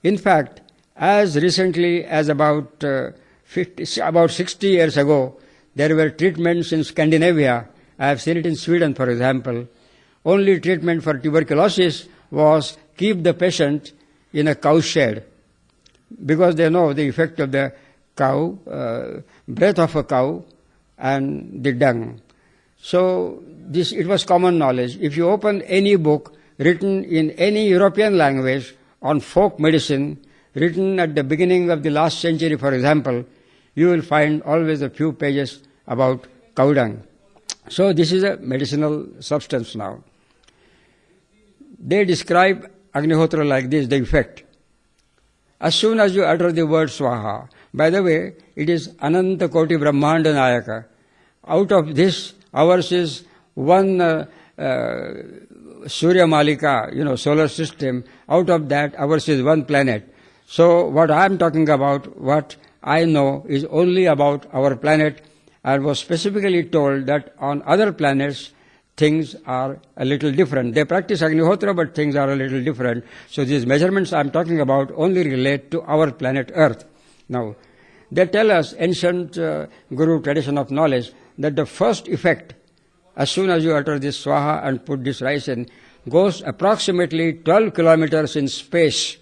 In fact, as recently as about 60 years ago, there were treatments in Scandinavia. I have seen it in Sweden, for example. Only treatment for tuberculosis was keep the patient in a cow shed, because they know the effect of the cow, breath of a cow, and the dung. So it was common knowledge. If you open any book written in any European language on folk medicine, written at the beginning of the last century, for example, you will find always a few pages about cow dung. So this is a medicinal substance now. They describe Agnihotra like this, the effect. As soon as you utter the word Swaha, by the way, it is Ananta Koti Brahmanda Nayaka. Out of this, ours is one Surya Malika, solar system. Out of that, ours is one planet. So what I am talking about, what I know, is only about our planet, and was specifically told that on other planets, things are a little different. They practice Agnihotra, but things are a little different. So these measurements I'm talking about only relate to our planet Earth. Now, they tell us, ancient Guru tradition of knowledge, that the first effect, as soon as you utter this Swaha and put this rice in, goes approximately 12 kilometers in space,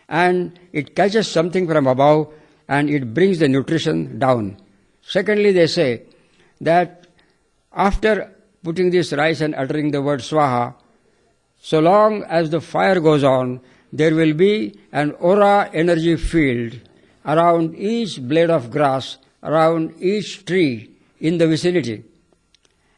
and it catches something from above and it brings the nutrition down. Secondly, they say that after putting this rice and uttering the word Swaha, so long as the fire goes on, there will be an aura energy field around each blade of grass, around each tree in the vicinity.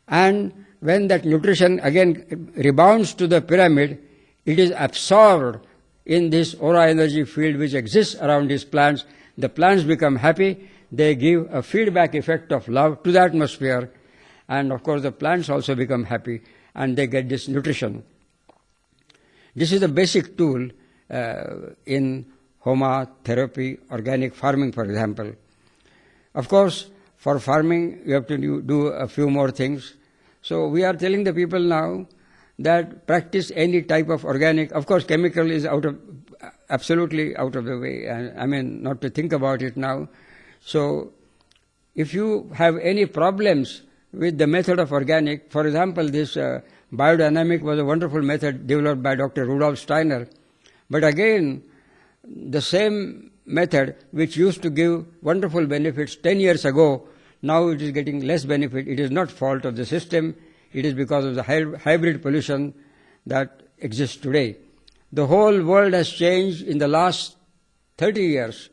And when that nutrition again rebounds to the pyramid, it is absorbed in this aura energy field which exists around these plants. The plants become happy. They give a feedback effect of love to the atmosphere. And of course the plants also become happy and they get this nutrition. This is the basic tool in Homa therapy, organic farming, for example. Of course, for farming, you have to do a few more things. So we are telling the people now that practice any type of organic. Of course, chemical is absolutely out of the way. I mean, not to think about it now. So if you have any problems with the method of organic, for example, this biodynamic was a wonderful method developed by Dr. Rudolf Steiner. But again, the same method which used to give wonderful benefits 10 years ago, now it is getting less benefit. It is not fault of the system. It is because of the hybrid pollution that exists today. The whole world has changed in the last 30 years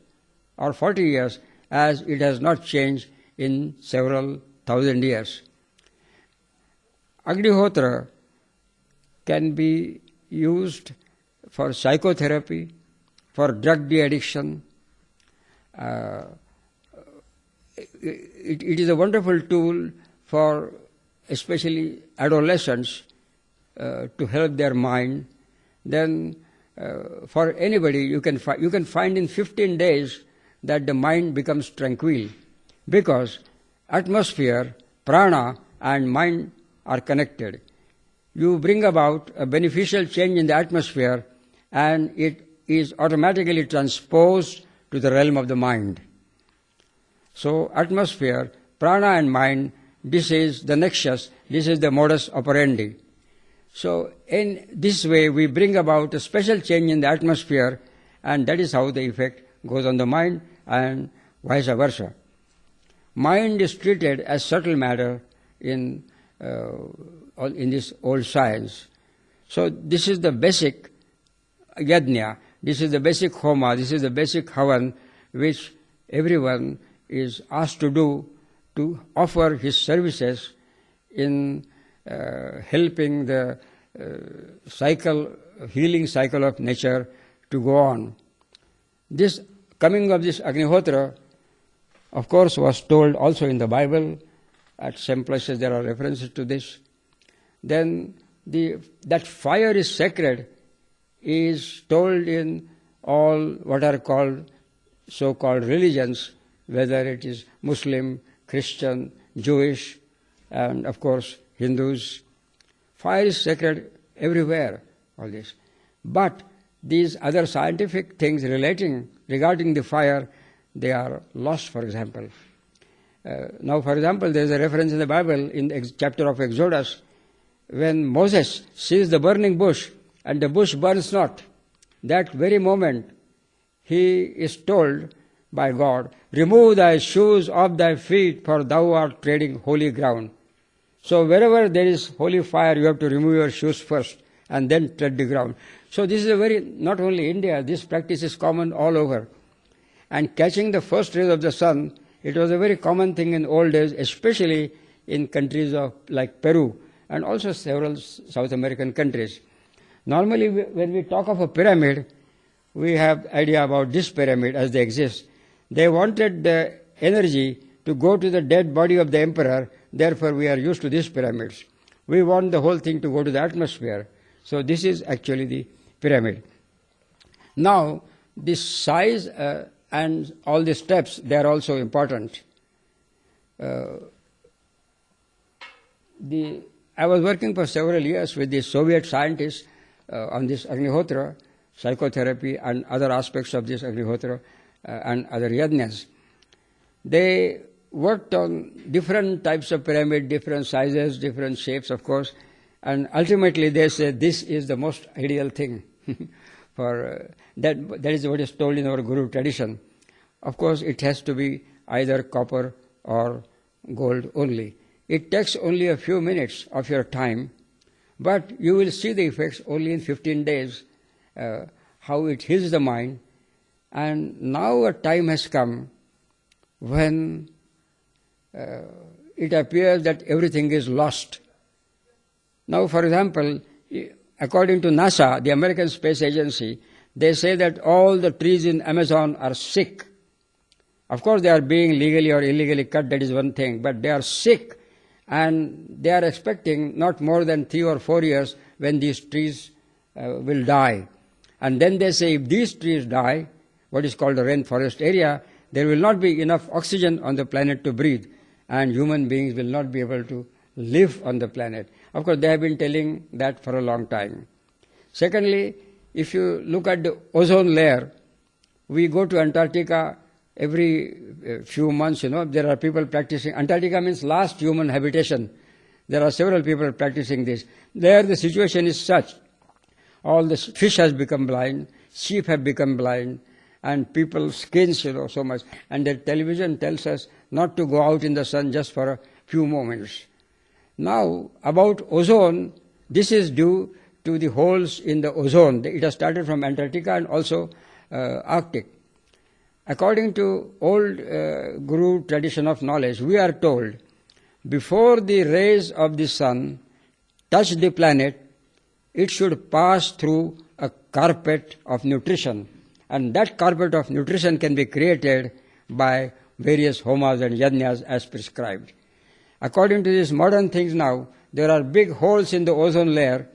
or 40 years as it has not changed in several thousand years. Agnihotra can be used for psychotherapy, for drug de-addiction. It is a wonderful tool for especially adolescents to help their mind. Then for anybody, you can find in 15 days that the mind becomes tranquil, because atmosphere, prana and mind are connected. You bring about a beneficial change in the atmosphere and it is automatically transposed to the realm of the mind. So atmosphere, prana and mind, this is the nexus, this is the modus operandi. So in this way we bring about a special change in the atmosphere, and that is how the effect goes on the mind and vice versa. Mind is treated as subtle matter in this old science. So this is the basic yajna, this is the basic homa, this is the basic havan which everyone is asked to do to offer his services in helping the healing cycle of nature to go on. This coming of this Agnihotra, of course, was told also in the Bible. At some places there are references to this. Then that fire is sacred is told in all what are called so-called religions, whether it is Muslim, Christian, Jewish, and of course Hindus. Fire is sacred everywhere, all this. But these other scientific things regarding the fire, they are lost, for example. Now, for example, there is a reference in the Bible in the chapter of Exodus when Moses sees the burning bush and the bush burns not. That very moment he is told by God, remove thy shoes off thy feet, for thou art treading holy ground. So wherever there is holy fire, you have to remove your shoes first and then tread the ground. So this is not only India, this practice is common all over. And catching the first rays of the sun, it was a very common thing in old days, especially in countries like Peru and also several South American countries. Normally, when we talk of a pyramid, we have idea about this pyramid as they exist. They wanted the energy to go to the dead body of the emperor, therefore we are used to these pyramids. We want the whole thing to go to the atmosphere. So this is actually the pyramid. Now, this size and all the steps, they are also important. I was working for several years with the Soviet scientists on this Agnihotra, psychotherapy and other aspects of this Agnihotra and other yajnas. They worked on different types of pyramid, different sizes, different shapes, of course, and ultimately they said this is the most ideal thing for that is what is told in our Guru tradition. Of course, it has to be either copper or gold only. It takes only a few minutes of your time, but you will see the effects only in 15 days, how it heals the mind. And now a time has come when it appears that everything is lost. Now, for example, according to NASA, the American Space Agency, they say that all the trees in Amazon are sick. Of course, they are being legally or illegally cut, that is one thing, but they are sick, and they are expecting not more than 3 or 4 years when these trees will die. And then they say if these trees die, what is called a rainforest area, there will not be enough oxygen on the planet to breathe, and human beings will not be able to live on the planet. Of course, they have been telling that for a long time. Secondly, if you look at the ozone layer, we go to Antarctica every few months, there are people practicing. Antarctica means last human habitation. There are several people practicing this. There the situation is such. All the fish has become blind, sheep have become blind, and people's skins, so much. And the television tells us not to go out in the sun just for a few moments. Now, about ozone, this is due to the holes in the ozone. It has started from Antarctica and also Arctic. According to old Guru tradition of knowledge, we are told, before the rays of the sun touch the planet, it should pass through a carpet of nutrition. And that carpet of nutrition can be created by various homas and yajnas as prescribed. According to these modern things now, there are big holes in the ozone layer,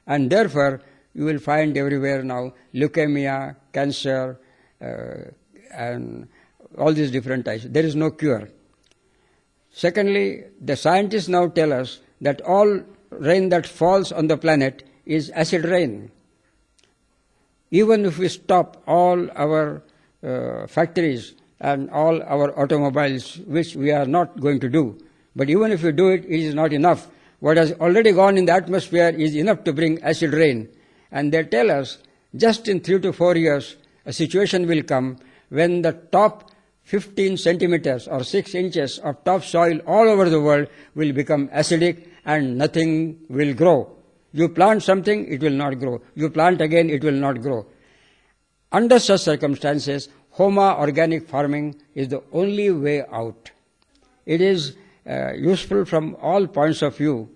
and therefore you will find everywhere now leukemia, cancer, and all these different types. There is no cure. Secondly, the scientists now tell us that all rain that falls on the planet is acid rain. Even if we stop all our factories and all our automobiles, which we are not going to do, but even if we do it, it is not enough. What has already gone in the atmosphere is enough to bring acid rain. And they tell us just in 3 to 4 years, a situation will come when the top 15 centimeters or 6 inches of topsoil all over the world will become acidic and nothing will grow. You plant something, it will not grow. You plant again, it will not grow. Under such circumstances, Homa organic farming is the only way out. It is useful from all points of view.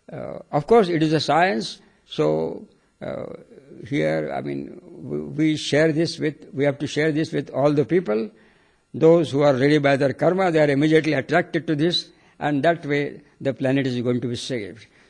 Of course, it is a science, so here, we have to share this with all the people. Those who are ready by their karma, they are immediately attracted to this, and that way the planet is going to be saved.